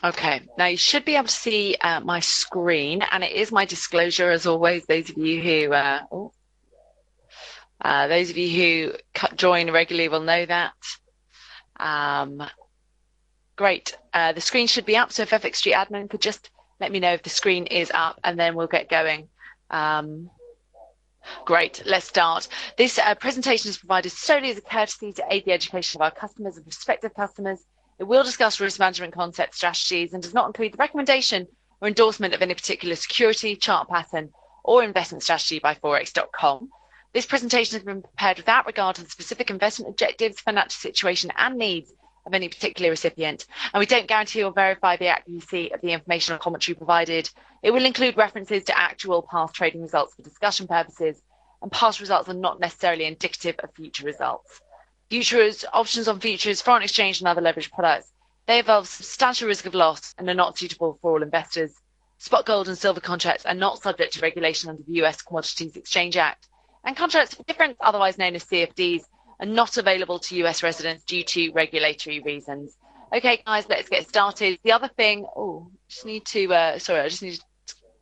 Okay, now you should be able to see my screen, and it is my disclosure as always. Those of you who join regularly will know that. Great. The screen should be up, so if FX Street admin could just let me know if the screen is up, and then we'll get going. Great, let's start. This presentation is provided solely as a courtesy to aid the education of our customers and prospective customers. It will discuss risk management concepts, strategies, and does not include the recommendation or endorsement of any particular security, chart pattern, or investment strategy by Forex.com. This presentation has been prepared without regard to the specific investment objectives, financial situation, and needs of any particular recipient, and we don't guarantee or verify the accuracy of the information or commentary provided. It will include references to actual past trading results for discussion purposes, and past results are not necessarily indicative of future results. Futures, options on futures, foreign exchange, and other leveraged products, they involve substantial risk of loss and are not suitable for all investors. Spot gold and silver contracts are not subject to regulation under the US Commodities Exchange Act, and contracts for different, otherwise known as CFDs, are not available to US residents due to regulatory reasons. Okay, guys, let's get started. The other thing, I just need to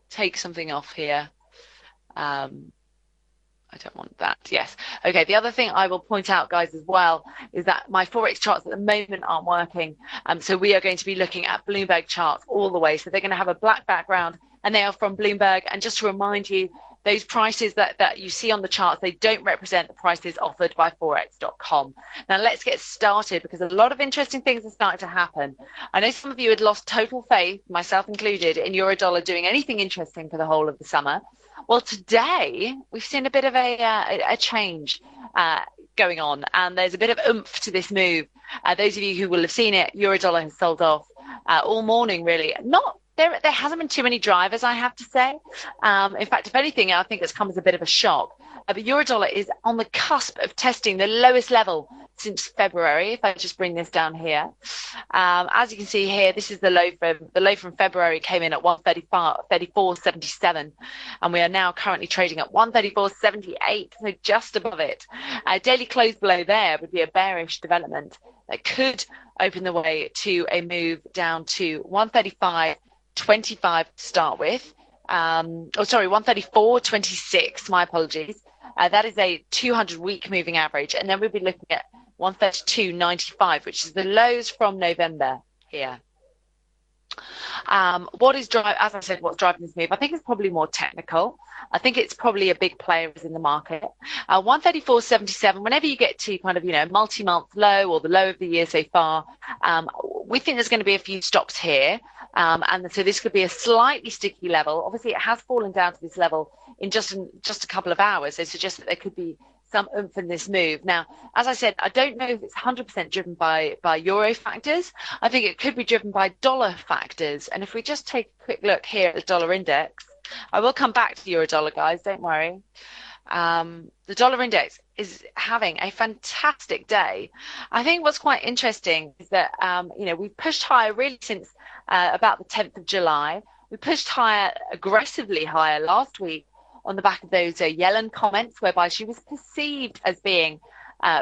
take something off here. I don't want that. Yes. Okay. The other thing I will point out, guys, as well, is that my Forex charts at the moment aren't working. So we are going to be looking at Bloomberg charts all the way. So they're going to have a black background, and they are from Bloomberg. And just to remind you, those prices that you see on the charts, they don't represent the prices offered by Forex.com. Now let's get started, because a lot of interesting things are starting to happen. I know some of you had lost total faith, myself included, in Eurodollar doing anything interesting for the whole of the summer. Well, today we've seen a bit of a change going on, and there's a bit of oomph to this move. Those of you who will have seen it, Eurodollar has sold off all morning, really. There hasn't been too many drivers, I have to say. In fact, if anything, I think it's come as a bit of a shock. But Eurodollar is on the cusp of testing the lowest level since February. If I just bring this down here, as you can see here, this is the low from February. Came in at 134.77, and we are now currently trading at 134.78, so just above it. Daily close below there would be a bearish development that could open the way to a move down to 135.25 to start with. 134.26, my apologies. That is a 200-week moving average, and then we'll be looking at 132.95, which is the lows from November here. What's driving this move? I think it's probably more technical. I think it's probably a big player in the market. 134.77, whenever you get to kind of, multi-month low or the low of the year so far, we think there's going to be a few stops here. And so this could be a slightly sticky level. Obviously, it has fallen down to this level in just a couple of hours. They suggest that there could be some oomph in this move. Now, as I said, I don't know if it's 100% driven by euro factors. I think it could be driven by dollar factors. And if we just take a quick look here at the dollar index, I will come back to the euro dollar, guys, don't worry. The dollar index is having a fantastic day. I think what's quite interesting is that, we've pushed higher really since about the 10th of July. We pushed aggressively higher last week on the back of those Yellen comments, whereby she was perceived as being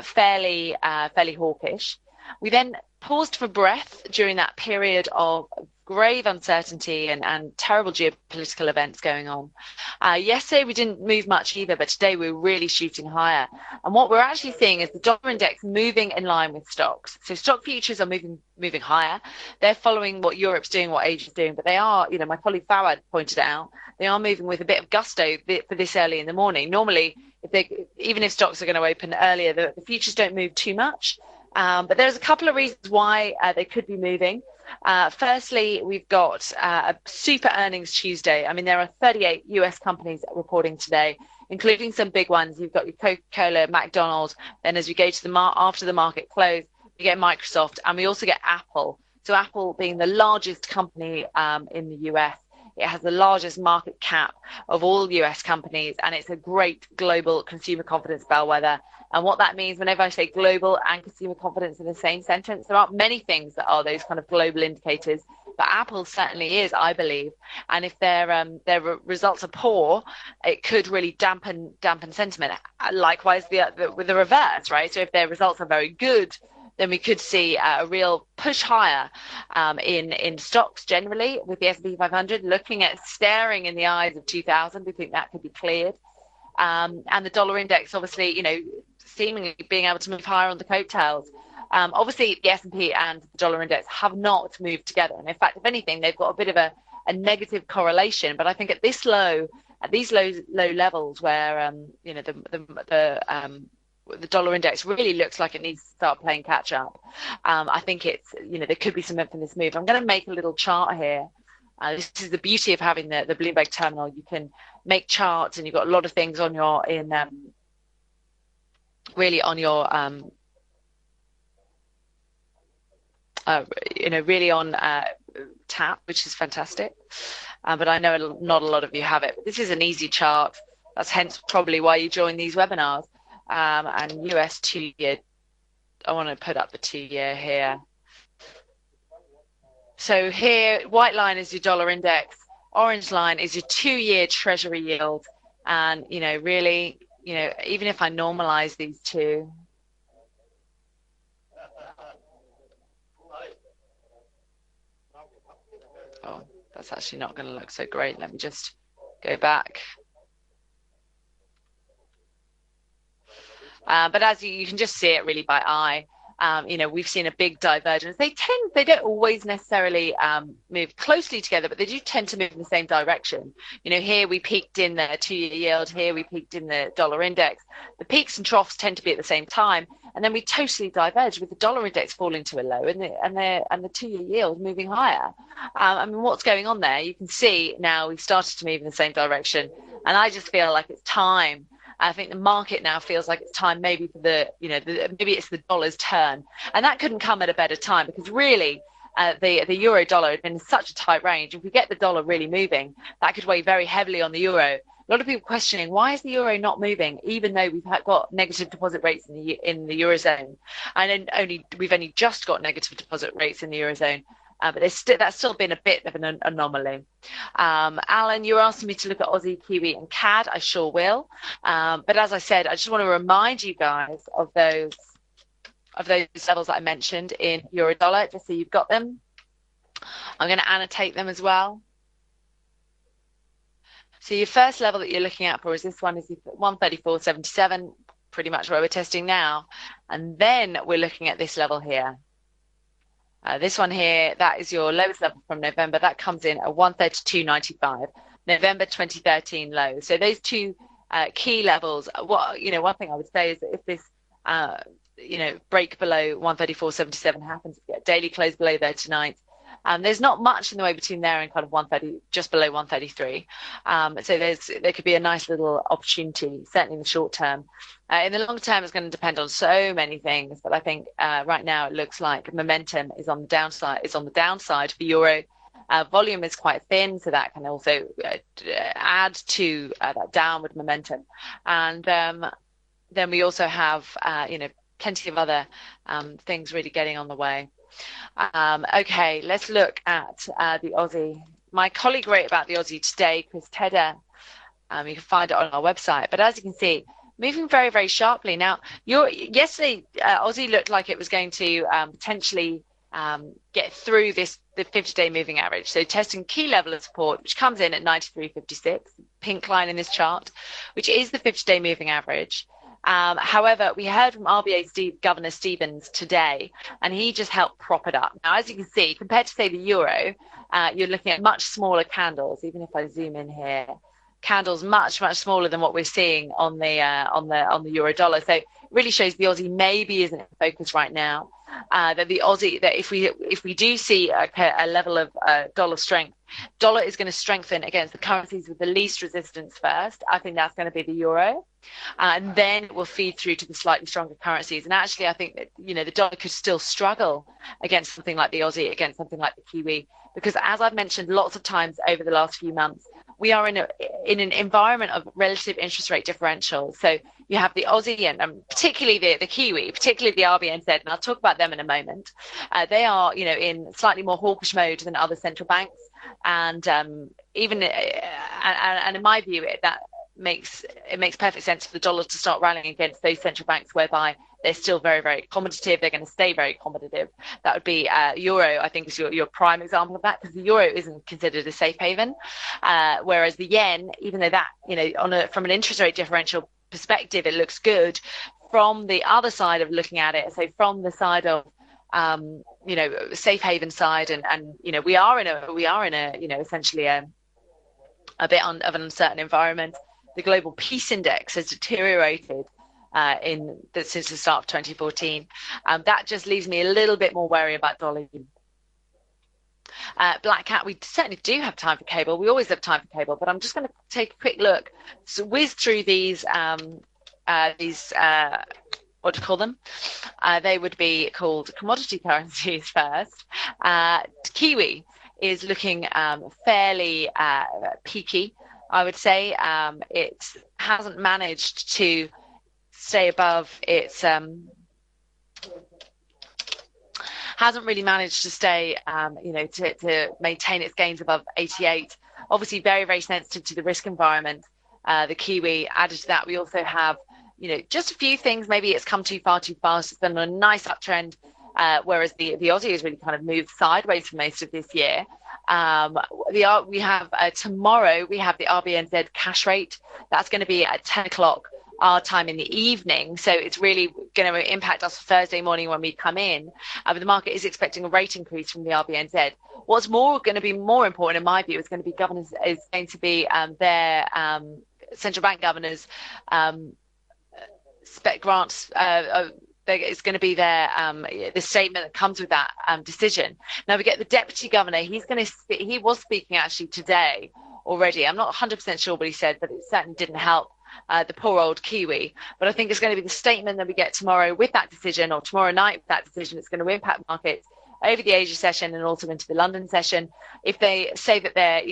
fairly hawkish. We then paused for breath during that period of grave uncertainty and terrible geopolitical events going on. Yesterday we didn't move much either, but today we're really shooting higher. And what we're actually seeing is the dollar index moving in line with stocks. So stock futures are moving higher. They're following what Europe's doing, what Asia's doing, but they are, my colleague Fawad pointed it out, they are moving with a bit of gusto for this early in the morning. Normally, even if stocks are going to open earlier, the futures don't move too much. But there's a couple of reasons why they could be moving. Firstly, we've got a super earnings Tuesday. I mean, there are 38 US companies reporting today, including some big ones. You've got your Coca-Cola, McDonald's. Then as we go to after the market close, we get Microsoft, and we also get Apple. So Apple being the largest company in the US. It has the largest market cap of all US companies, and it's a great global consumer confidence bellwether. And what that means, whenever I say global and consumer confidence in the same sentence, there aren't many things that are those kind of global indicators, but Apple certainly is, I believe. And if their results are poor, it could really dampen sentiment. Likewise, with the reverse, right? So if their results are very good, then we could see a real push higher in stocks generally, with the S&P 500 staring in the eyes of 2000. We think that could be cleared. And the dollar index, obviously, seemingly being able to move higher on the coattails. Obviously, the S&P and the dollar index have not moved together. And in fact, if anything, they've got a bit of a negative correlation. But I think at these low levels where, the dollar index really looks like it needs to start playing catch up. I think it's, there could be some movement in this move. I'm going to make a little chart here. This is the beauty of having the Bloomberg terminal. You can make charts, and you've got a lot of things on your tap, which is fantastic. But I know not a lot of you have it. But this is an easy chart. That's hence probably why you join these webinars. And US 2-year, I want to put up the 2-year here. So here, white line is your dollar index, orange line is your 2-year treasury yield. And, really, even if I normalize these two, oh, that's actually not going to look so great. Let me just go back. But as you can just see it really by eye, we've seen a big divergence. They don't always necessarily move closely together, but they do tend to move in the same direction. Here we peaked in the 2-year yield, here we peaked in the dollar index. The peaks and troughs tend to be at the same time, and then we totally diverge with the dollar index falling to a low and the 2-year yield moving higher. What's going on there? You can see now we've started to move in the same direction, and I just feel like it's time. I think the market now feels like it's time maybe for maybe it's the dollar's turn. And that couldn't come at a better time, because really the euro dollar had been in such a tight range. If we get the dollar really moving, that could weigh very heavily on the euro. A lot of people questioning, why is the euro not moving, even though we've got negative deposit rates in the eurozone? And we've only just got negative deposit rates in the eurozone. But that's still been a bit of an anomaly. Alan, you're asking me to look at Aussie, Kiwi and CAD. I sure will. But as I said, I just want to remind you guys of those levels that I mentioned in euro dollar, just so you've got them. I'm going to annotate them as well. So your first level that you're looking at for is this one, is 134.77, pretty much where we're testing now. And then we're looking at this level here. This one here, that is your lowest level from November. That comes in at 132.95, November 2013 low. So those two key levels. One thing I would say is that if this, break below 134.77 happens, to get daily close below there tonight, there's not much in the way between there and kind of 130, just below 133. So there could be a nice little opportunity, certainly in the short term. In the long term, it's going to depend on so many things, but I think right now it looks like momentum is on the downside for euro. Volume is quite thin, so that can also add to that downward momentum. And then we also have plenty of other things really getting on the way. Okay, let's look at the Aussie. My colleague wrote about the Aussie today, Chris Tedder. You can find it on our website. But as you can see, moving very, very sharply. Now, yesterday, Aussie looked like it was going to potentially get through the 50-day moving average. So testing key level of support, which comes in at 93.56, pink line in this chart, which is the 50-day moving average. However, we heard from RBA Governor Stevens today, and he just helped prop it up. Now, as you can see, compared to, say, the euro, you're looking at much smaller candles. Even if I zoom in here, candles much, much smaller than what we're seeing on the euro dollar. So it really shows the Aussie maybe isn't in focus right now. That the Aussie, that if we do see a level of dollar strength, dollar is going to strengthen against the currencies with the least resistance first. I think that's going to be the euro, and then it will feed through to the slightly stronger currencies. And actually, I think that the dollar could still struggle against something like the Aussie, against something like the Kiwi, because as I've mentioned lots of times over the last few months, we are in an environment of relative interest rate differential. So you have the Aussie and particularly the Kiwi, particularly the RBNZ, and I'll talk about them in a moment. They are, in slightly more hawkish mode than other central banks, and even and in my view, that makes perfect sense for the dollar to start rallying against those central banks whereby they're still very, very accommodative. They're going to stay very accommodative. That would be euro, I think, is your prime example of that, because the euro isn't considered a safe haven, whereas the yen, even though that, from an interest rate differential perspective, it looks good. From the other side of looking at it, so from the side of safe haven side, and we are in a essentially a bit of an uncertain environment. The global peace index has deteriorated since the start of 2014. That just leaves me a little bit more wary about dollar. Black Cat, we certainly do have time for cable. We always have time for cable, but I'm just going to take a quick look, whiz through these what do you call them? They would be called commodity currencies first. Kiwi is looking fairly peaky, I would say. It hasn't managed to stay above its hasn't really managed to stay to maintain its gains above 88. Obviously very, very sensitive to the risk environment, the Kiwi. Added to that, we also have just a few things. Maybe it's come too far too fast. It's been on a nice uptrend, whereas the Aussie has really kind of moved sideways for most of this year. We have tomorrow we have the RBNZ cash rate. That's going to be at 10 o'clock our time in the evening, so it's really going to impact us Thursday morning when we come in. But the market is expecting a rate increase from the RBNZ. What's going to be more important in my view is going to be their central bank governors grants. It's going to be the statement that comes with that decision. Now we get the deputy governor. He was speaking actually today already. I'm not 100% sure what he said, but it certainly didn't help the poor old Kiwi. But I think it's going to be the statement that we get tomorrow with that decision, or tomorrow night with that decision. It's going to impact markets over the Asia session and also into the London session. If they say that they're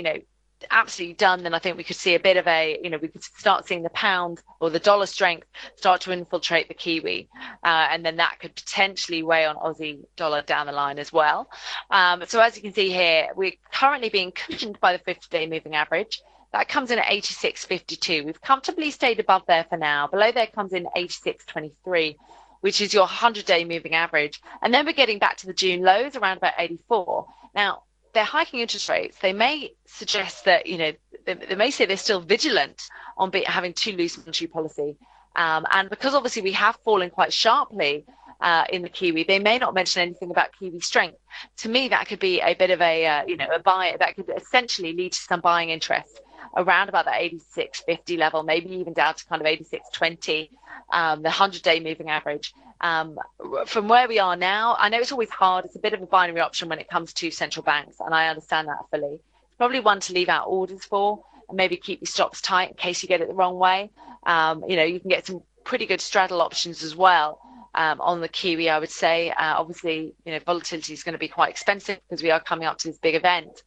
absolutely done, then I think we could see a bit of we could start seeing the pound or the dollar strength start to infiltrate the Kiwi, and then that could potentially weigh on Aussie dollar down the line as well. So as you can see here, we're currently being cushioned by the 50-day moving average. That comes in at 86.52. We've comfortably stayed above there for now. Below there comes in 86.23, which is your 100-day moving average. And then we're getting back to the June lows around about 84. Now, they're hiking interest rates. They may suggest that, they may say they're still vigilant on having too loose monetary policy. And because obviously we have fallen quite sharply in the Kiwi, they may not mention anything about Kiwi strength. To me, that could be a bit of a buy that could essentially lead to some buying interest around about that 86.50 level, maybe even down to kind of 86.20, the 100-day moving average. From where we are now, I know it's always hard. It's a bit of a binary option when it comes to central banks, and I understand that fully. It's probably one to leave out orders for, and maybe keep your stops tight in case you get it the wrong way. You can get some pretty good straddle options as well on the Kiwi, I would say. Obviously, volatility is going to be quite expensive because we are coming up to this big event.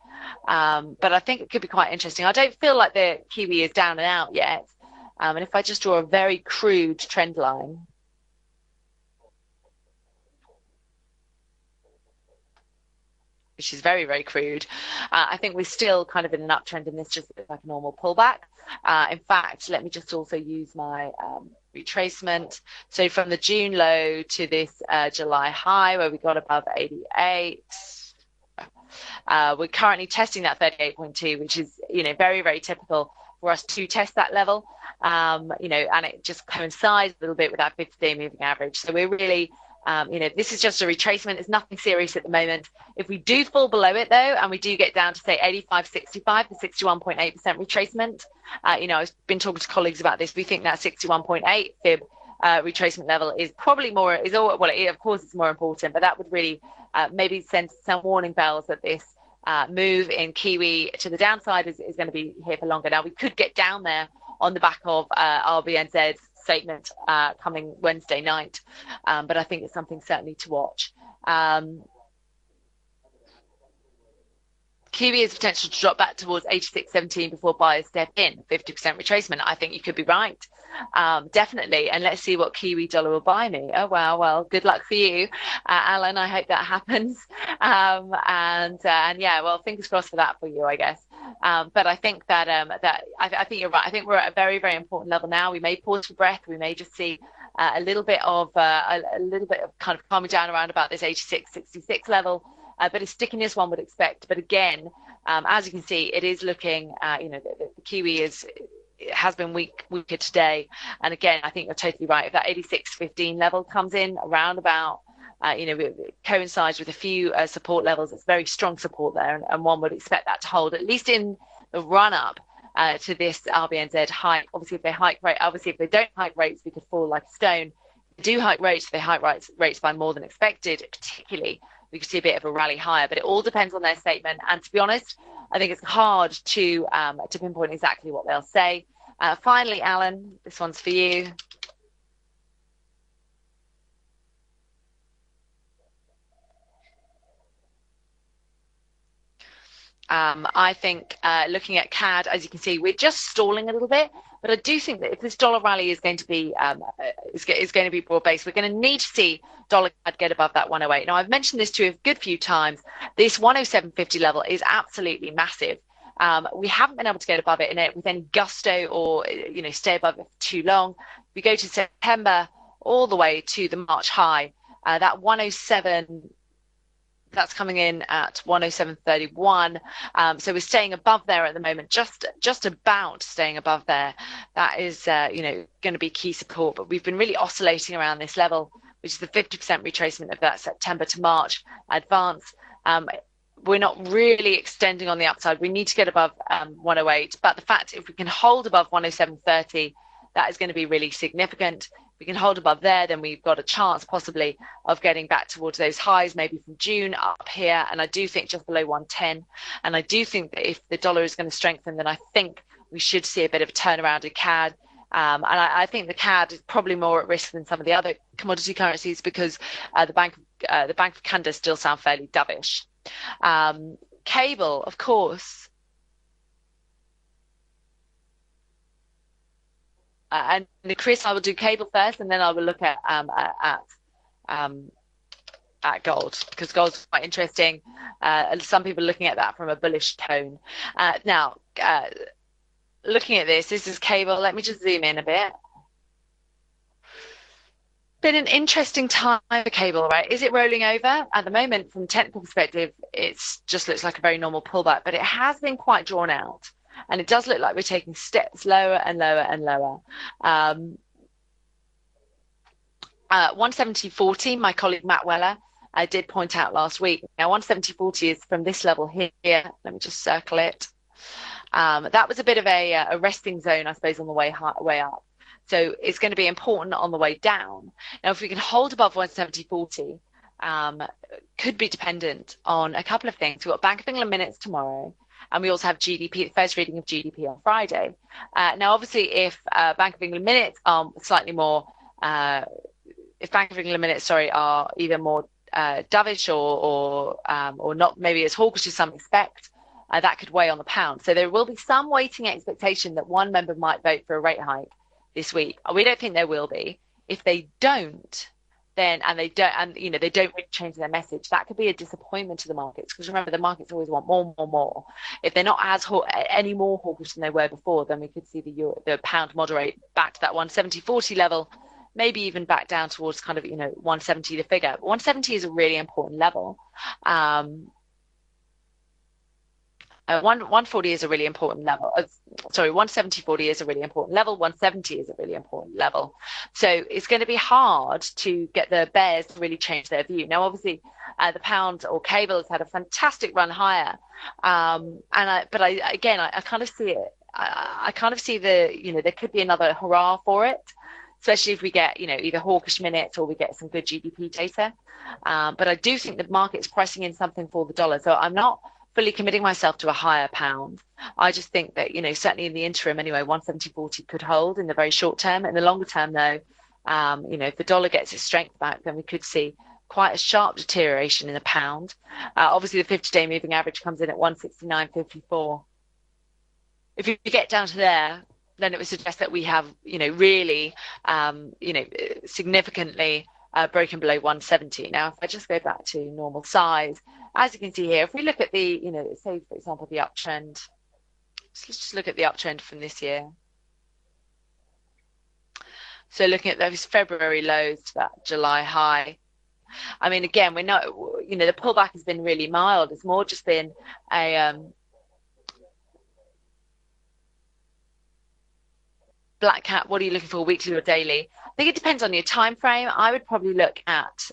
But I think it could be quite interesting. I don't feel like the Kiwi is down and out yet. And if I just draw a very crude trend line, which is very, very crude, I think we're still kind of in an uptrend, and this just looks like a normal pullback. In fact, let me just also use my retracement. So from the June low to this July high, where we got above 88, we're currently testing that 38.2, which is, very, very typical for us to test that level. And it just coincides a little bit with that 50-day moving average. So we're really, this is just a retracement. It's nothing serious at the moment. If we do fall below it, though, and we do get down to, say, 85.65, the 61.8% retracement, I've been talking to colleagues about this. We think that 61.8 fib retracement level is probably more, of course, it's more important, but that would really maybe send some warning bells that this move in Kiwi to the downside is going to be here for longer. Now, we could get down there on the back of RBNZ's statement coming Wednesday night, but I think it's something certainly to watch. Kiwi has potential to drop back towards 86.17 before buyers step in. 50% retracement. I think you could be right. Definitely. And let's see what Kiwi dollar will buy me. Oh, wow. Well, good luck for you, Alan. I hope that happens. And yeah, well, fingers crossed for that for you, I guess. But I think that I think you're right. I think we're at a very, very important level now. We may pause for breath. We may just see a little bit of kind of calming down around about this 86, 66 level. But a stickiness one would expect. But again, as you can see, it is looking, the Kiwi has been weaker today. And again, I think you're totally right. If that 86.15 level comes in around about, it coincides with a few support levels. It's very strong support there, and one would expect that to hold, at least in the run-up to this RBNZ hike. Obviously, if they don't hike rates, we could fall like a stone. If they do hike rates, they hike rates by more than expected, particularly, we could see a bit of a rally higher. But it all depends on their statement. And to be honest, I think it's hard to pinpoint exactly what they'll say. Finally, Alan, this one's for you. I think looking at CAD, as you can see, we're just stalling a little bit, but I do think that if this dollar rally is going to be broad-based, we're going to need to see dollar CAD get above that 108. Now, I've mentioned this to a good few times. This 107.50 level is absolutely massive. We haven't been able to get above it with any gusto or stay above it for too long. We go to September all the way to the March high, that 107. That's coming in at 107.31. So we're staying above there at the moment, just about staying above there. That is, going to be key support. But we've been really oscillating around this level, which is the 50% retracement of that September to March advance. We're not really extending on the upside. We need to get above 108. But the fact, if we can hold above 107.30, that is going to be really significant. If we can hold above there, then we've got a chance possibly of getting back towards those highs, maybe from June up here. And I do think just below 110. And I do think that if the dollar is going to strengthen, then I think we should see a bit of a turnaround in CAD. And I think the CAD is probably more at risk than some of the other commodity currencies because the Bank of Canada still sound fairly dovish. Cable, of course. And Chris, I will do cable first, and then I will look at gold, because gold's quite interesting. Some people are looking at that from a bullish tone. Now, looking at this is cable. Let me just zoom in a bit. Been an interesting time for cable, right? Is it rolling over? At the moment, from a technical perspective, it just looks like a very normal pullback, but it has been quite drawn out. And it does look like we're taking steps lower and lower and lower. 170.40, my colleague Matt Weller did point out last week. Now, 170.40 is from this level here. Let me just circle it. That was a bit of a resting zone, I suppose, on the way up. So it's going to be important on the way down. Now, if we can hold above 170.40, could be dependent on a couple of things. We've got Bank of England minutes tomorrow. And we also have GDP, the first reading of GDP on Friday. Now, obviously, if Bank of England minutes are slightly more, if Bank of England minutes, are either more dovish or not maybe as hawkish as some expect, that could weigh on the pound. So there will be some waiting expectation that one member might vote for a rate hike this week. We don't think there will be. If they don't, they don't really change their message, that could be a disappointment to the markets, because remember, the markets always want more. If they're not any more hawkish than they were before, then we could see the pound moderate back to that 170.40 level, maybe even back down towards kind of 170 the figure. 170 is a really important level. 140 is a really important level. 170.40 is a really important level. 170 is a really important level. So it's going to be hard to get the bears to really change their view. Now, obviously, the pound or cable has had a fantastic run higher. But I kind of see it. I kind of see there could be another hurrah for it, especially if we get, either hawkish minutes or we get some good GDP data. But I do think the market's pricing in something for the dollar. So I'm not fully committing myself to a higher pound. I just think that, certainly in the interim anyway, 170.40 could hold in the very short term. In the longer term, though, if the dollar gets its strength back, then we could see quite a sharp deterioration in the pound. Obviously, the 50-day moving average comes in at 169.54. If you get down to there, then it would suggest that we have, really, significantly broken below 170. Now, if I just go back to normal size, as you can see here, if we look at the, say, for example, the uptrend, let's just look at the uptrend from this year. So looking at those February lows to that July high. I mean, again, we're not, you know, the pullback has been really mild. It's more just been a black cat. What are you looking for, weekly or daily? I think it depends on your time frame. I would probably look at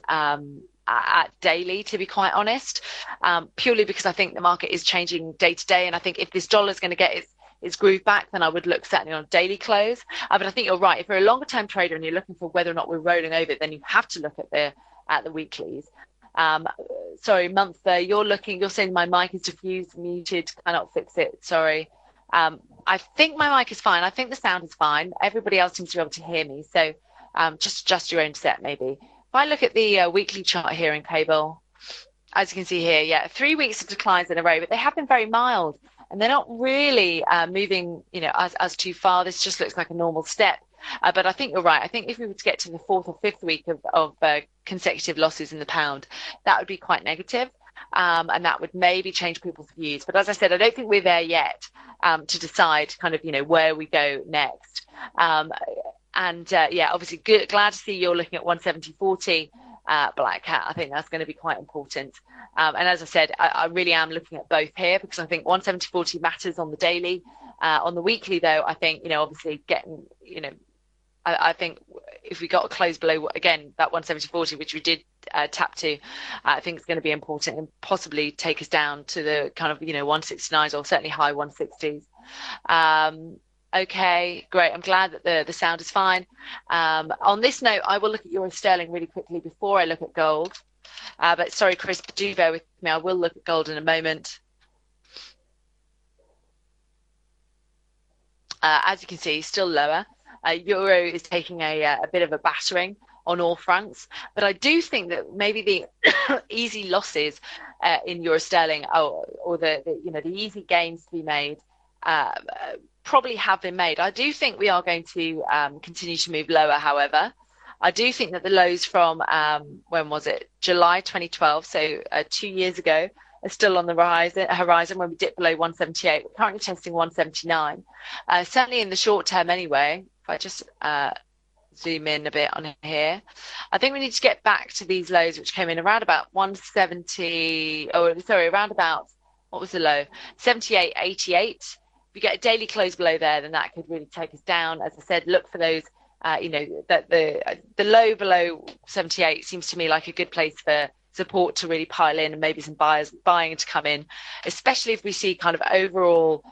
daily, to be quite honest, purely because I think the market is changing day to day. And I think if this dollar is going to get its groove back, then I would look certainly on a daily close. But I think you're right. If you're a longer term trader and you're looking for whether or not we're rolling over, then you have to look at the weeklies. Sorry, month there. You're saying my mic is diffused, muted, cannot fix it. Sorry. I think my mic is fine. I think the sound is fine. Everybody else seems to be able to hear me. So just adjust your own set, maybe. If I look at the weekly chart here in cable, as you can see here, yeah, 3 weeks of declines in a row, but they have been very mild and they're not really moving, you know, as too far. This just looks like a normal step. But I think you're right. I think if we were to get to the 4th or 5th week of consecutive losses in the pound, that would be quite negative. And that would maybe change people's views. But as I said, I don't think we're there yet to decide kind of, you know, where we go next. Yeah, obviously glad to see you're looking at 170.40 black cat. I think that's going to be quite important. And as I said, I really am looking at both here because I think 170.40 matters on the daily. On the weekly, though, I think, you know, obviously getting, you know, I think if we got a close below, again, that 170.40, which we did tap to, I think it's going to be important and possibly take us down to the kind of, you know, 169s or certainly high 160s. Okay, great. I'm glad that the sound is fine. On this note, I will look at euro sterling really quickly before I look at gold. But sorry, Chris, do bear with me. I will look at gold in a moment. As you can see, still lower. Euro is taking a bit of a battering on all fronts, but I do think that maybe the easy losses in euro sterling or the you know, the easy gains to be made probably have been made. I do think we are going to continue to move lower. However, I do think that the lows from when was it, July 2012, so 2 years ago, are still on the horizon when we dip below 178. We're currently testing 179. Certainly in the short term anyway. If I just zoom in a bit on here, I think we need to get back to these lows, which came in around about 170. Oh, sorry, around about, what was the low? 78.88. If we get a daily close below there, then that could really take us down. As I said, look for those. You know, that the low below 78 seems to me like a good place for support to really pile in and maybe some buyers buying to come in, especially if we see kind of overall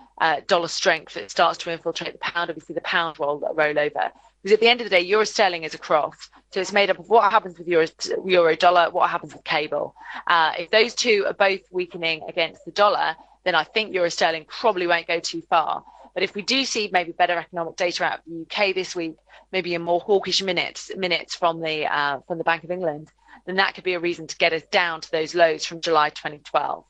dollar strength that starts to infiltrate the pound. Obviously the pound roll over, because at the end of the day, euro sterling is a cross, so it's made up of what happens with euro dollar, what happens with cable. If those two are both weakening against the dollar, then I think euro sterling probably won't go too far. But if we do see maybe better economic data out of the UK this week, maybe a more hawkish minutes from the Bank of England, then that could be a reason to get us down to those lows from July 2012.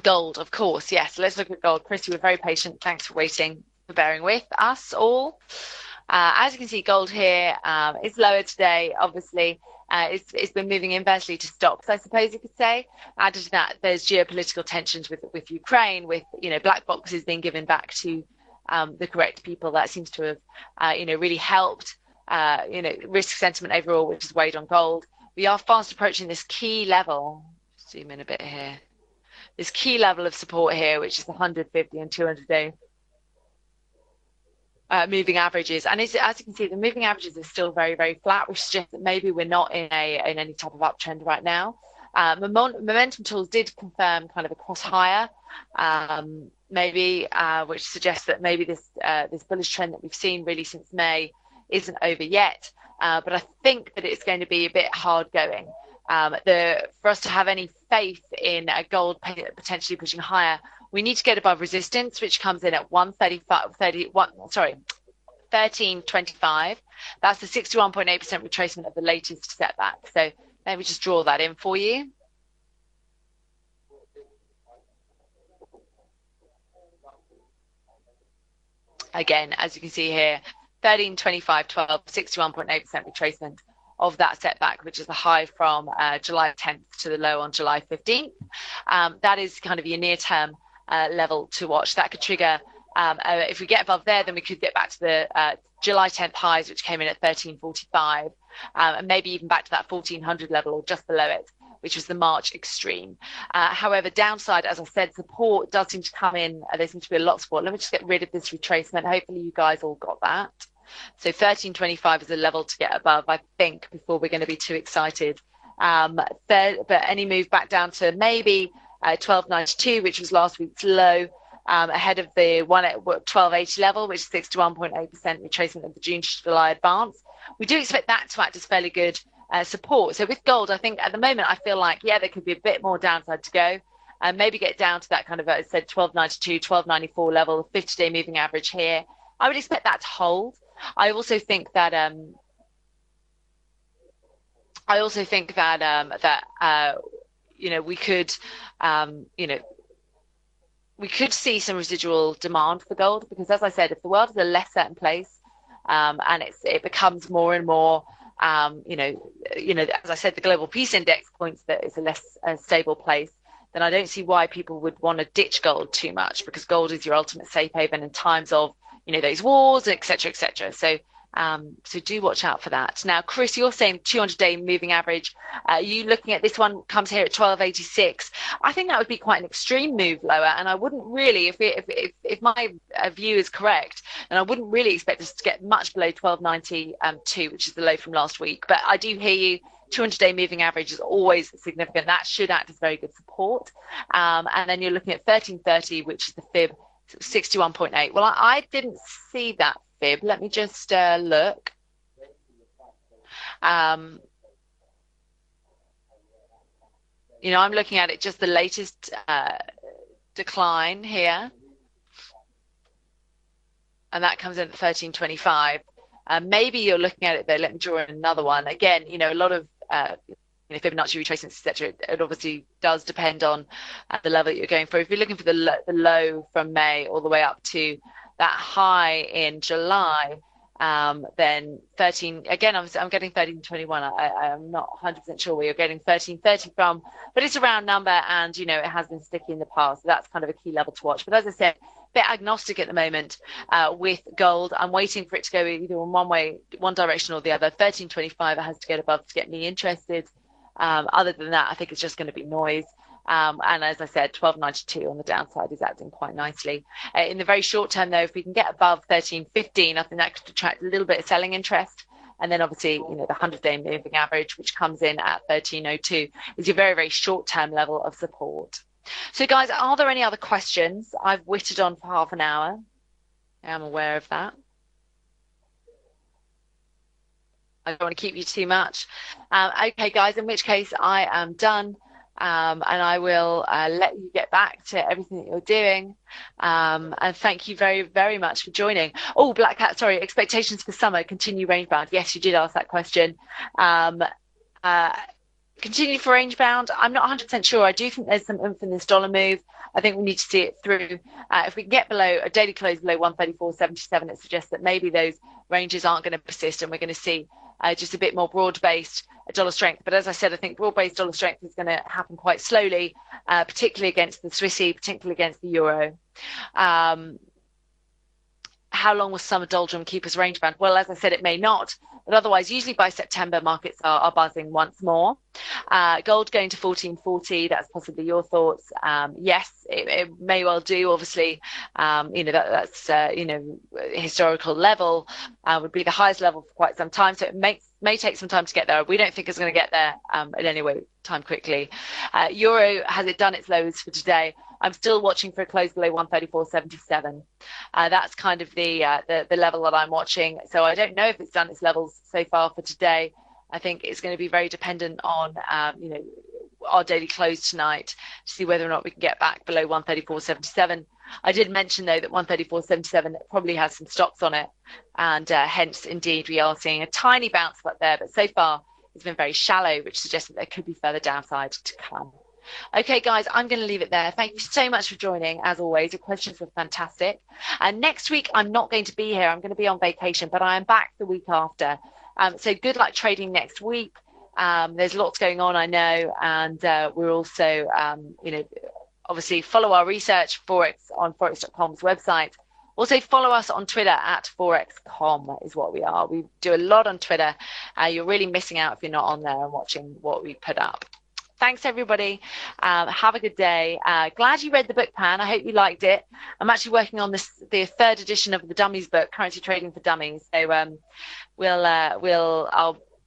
Gold, of course, yes. Let's look at gold. Chris, you were very patient. Thanks for waiting, for bearing with us all. As you can see, gold here is lower today, obviously. It's been moving inversely to stocks, I suppose you could say. Added to that, there's geopolitical tensions with Ukraine, with, you know, black boxes being given back to the correct people. That seems to have, you know, really helped, you know, risk sentiment overall, which has weighed on gold. We are fast approaching this key level. Zoom in a bit here. This key level of support here, which is the 150 and 200-day moving averages. And as you can see, the moving averages are still very, very flat, which suggests that maybe we're not in any type of uptrend right now. Momentum tools did confirm kind of a cross higher, maybe, which suggests that maybe this bullish trend that we've seen really since May isn't over yet. But I think that it's going to be a bit hard going. For us to have any faith in gold potentially pushing higher, we need to get above resistance, which comes in at 13.25. That's the 61.8% retracement of the latest setback. So let me just draw that in for you. Again, as you can see here, 13.25.12, 61.8% retracement of that setback, which is the high from July 10th to the low on July 15th. That is kind of your near-term level to watch. That could trigger If we get above there, then we could get back to the July 10th highs, which came in at 1345, and maybe even back to that 1400 level or just below it, which was the March extreme. However, downside, as I said, support does seem to come in. There seems to be a lot of support. Let me just get rid of this retracement. Hopefully you guys all got that. So 1325 is a level to get above, I think, before we're going to be too excited. But any move back down to maybe 1292, which was last week's low, ahead of the 1280 level, which is 61.8% retracement of the June to July advance. We do expect that to act as fairly good support. So with gold, I think at the moment, I feel like, yeah, there could be a bit more downside to go, and maybe get down to that kind of, as I said, 1292, 1294 level, 50-day moving average here. I would expect that to hold. I also think that you know, we could you know, we could see some residual demand for gold, because, as I said, if the world is a less certain place, and it becomes more and more you know, as I said, the global peace index points that it's a less stable place, then I don't see why people would want to ditch gold too much, because gold is your ultimate safe haven in times of, you know, those wars, et cetera, et cetera. So do watch out for that. Now, Chris, you're saying 200-day moving average. You looking at this one, comes here at 1286. I think that would be quite an extreme move lower, and I wouldn't really, if my view is correct, then I wouldn't really expect us to get much below 1292, which is the low from last week. But I do hear you. 200-day moving average is always significant. That should act as very good support. And then you're looking at 1330, which is the fib, 61.8. Well, I didn't see that fib. Let me just look. You know, I'm looking at it, just the latest decline here. And that comes in at 1325. Maybe you're looking at it though. Let me draw in another one. Again, you know, a lot of you know, Fibonacci retracements, etc. It obviously does depend on the level that you're going for. If you're looking for the low from May all the way up to that high in July, then 13, again, I'm getting 1321. I'm not 100% sure where you're getting 1330 from, but it's a round number, and, you know, it has been sticky in the past. So that's kind of a key level to watch. But as I said, bit agnostic at the moment with gold. I'm waiting for it to go either in one direction or the other. 1325 it has to get above to get me interested. Other than that, I think it's just going to be noise. And as I said, 1292 on the downside is acting quite nicely. In the very short term, though, if we can get above 1315, I think that could attract a little bit of selling interest. And then obviously, you know, the 100-day moving average, which comes in at 1302, is your very, very short-term level of support. So, guys, are there any other questions? I've whittled on for half an hour. I am aware of that. I don't want to keep you too much. Okay, guys, in which case I am done. And I will let you get back to everything that you're doing. And thank you very, very much for joining. Oh, Black Cat, sorry, expectations for summer, continue range bound. Yes, you did ask that question. Continue for range bound. I'm not 100% sure. I do think there's some oomph in this dollar move. I think we need to see it through. If we can get below a daily close below 134.77, it suggests that maybe those ranges aren't going to persist, and we're going to see just a bit more broad-based dollar strength. But as I said, I think broad-based dollar strength is going to happen quite slowly, particularly against the Swissy, particularly against the euro. How long will summer doldrum keep us range bound? Well, as I said, it may not, but otherwise, usually by September, markets are buzzing once more. Gold going to 1440, that's possibly your thoughts. Yes, it may well do. Obviously, you know, that's you know, historical level would be the highest level for quite some time. So it may take some time to get there. We don't think it's going to get there in any way time quickly. Euro, has it done its lows for today? I'm still watching for a close below 134.77. That's kind of the level that I'm watching. So I don't know if it's done its levels so far for today. I think it's going to be very dependent on you know, our daily close tonight to see whether or not we can get back below 134.77. I did mention though that 134.77 probably has some stocks on it, and hence indeed we are seeing a tiny bounce up there, but so far it's been very shallow, which suggests that there could be further downside to come. Okay, guys, I'm going to leave it there. Thank you so much for joining. As always, your questions were fantastic. And next week, I'm not going to be here. I'm going to be on vacation, but I am back the week after. So good luck trading next week. There's lots going on, I know. And we're also, you know, obviously follow our research Forex on forex.com's website. Also, follow us on Twitter at ForexCom is what we are. We do a lot on Twitter. You're really missing out if you're not on there and watching what we put up. Thanks, everybody. Have a good day. Glad you read the book, Pan. I hope you liked it. I'm actually working on the 3rd edition of the Dummies book, Currency Trading for Dummies. So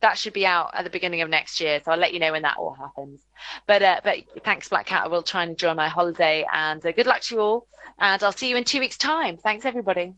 that should be out at the beginning of next year. So I'll let you know when that all happens. But thanks, Black Cat. I will try and enjoy my holiday, and good luck to you all. And I'll see you in 2 weeks' time. Thanks, everybody.